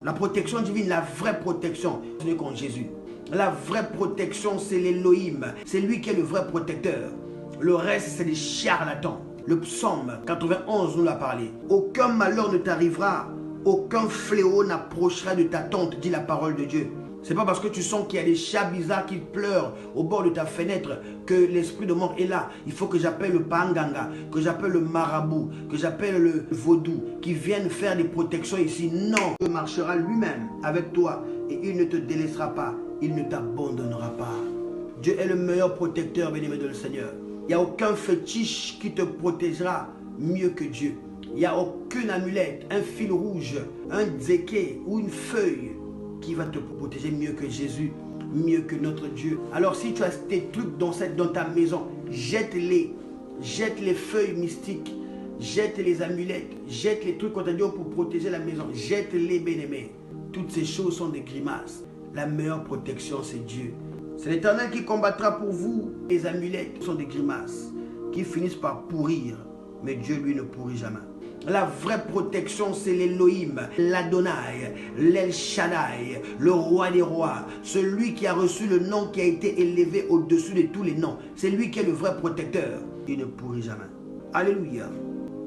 La protection divine, la vraie protection, ce n'est qu'en Jésus. La vraie protection, c'est l'Élohim. C'est lui qui est le vrai protecteur. Le reste, c'est des charlatans. Le psaume 91 nous l'a parlé. Aucun malheur ne t'arrivera. Aucun fléau n'approchera de ta tente, dit la parole de Dieu. C'est pas parce que tu sens qu'il y a des chats bizarres qui pleurent au bord de ta fenêtre que l'esprit de mort est là. Il faut que j'appelle le panganga, que j'appelle le marabout, que j'appelle le vaudou, qui viennent faire des protections ici. Non, il marchera lui-même avec toi et il ne te délaissera pas, il ne t'abandonnera pas. Dieu est le meilleur protecteur, bien-aimé de le Seigneur. Il n'y a aucun fétiche qui te protégera mieux que Dieu. Il n'y a aucune amulette, un fil rouge, un dzéké ou une feuille qui va te protéger mieux que Jésus, mieux que notre Dieu. Alors si tu as tes trucs dans ta maison, jette-les. Jette les feuilles mystiques, jette les amulettes, jette les trucs qu'on t'a dit pour protéger la maison. Jette-les, bien-aimés. Toutes ces choses sont des grimaces. La meilleure protection, c'est Dieu. C'est l'Éternel qui combattra pour vous. Les amulettes sont des grimaces qui finissent par pourrir. Mais Dieu, lui, ne pourrit jamais. La vraie protection, c'est l'Élohim, l'Adonai, l'El Shaddai, le roi des rois, celui qui a reçu le nom qui a été élevé au-dessus de tous les noms. C'est lui qui est le vrai protecteur. Il ne pourrit jamais. Alléluia.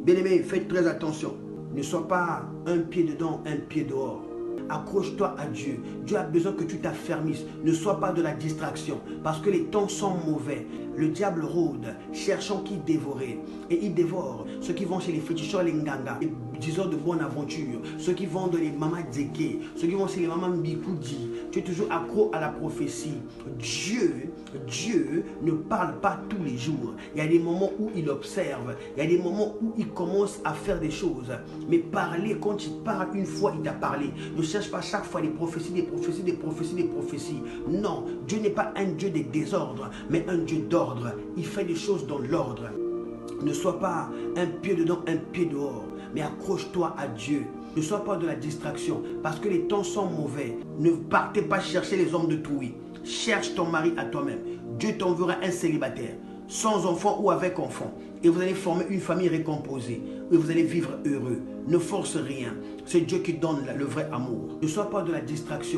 Bien-aimé, faites très attention. Ne sois pas un pied dedans, un pied dehors. Accroche-toi à Dieu. Dieu a besoin que tu t'affermisses. Ne sois pas de la distraction. Parce que les temps sont mauvais. Le diable rôde, cherchant qui dévorer. Et il dévore ceux qui vont chez les féticheurs, les nganga, les diseurs de bonne aventure, ceux qui vendent les mamas dzéké, ceux qui vont chez les mamas mbikoudi. Tu es toujours accro à la prophétie. Dieu ne parle pas tous les jours. Il y a des moments où il observe. Il y a des moments où il commence à faire des choses. Mais parler, quand il parle une fois, il t'a parlé. Ne cherche pas chaque fois des prophéties, des prophéties, des prophéties, des prophéties. Non, Dieu n'est pas un Dieu des désordres, mais un Dieu d'ordre. Il fait des choses dans l'ordre. Ne sois pas un pied dedans, un pied dehors, mais accroche-toi à Dieu. Ne sois pas de la distraction, parce que les temps sont mauvais. Ne partez pas chercher les hommes de Trouy. Cherche ton mari à toi-même. Dieu t'enverra un célibataire, sans enfant ou avec enfant. Et vous allez former une famille récomposée. Et vous allez vivre heureux. Ne force rien. C'est Dieu qui donne le vrai amour. Ne sois pas de la distraction.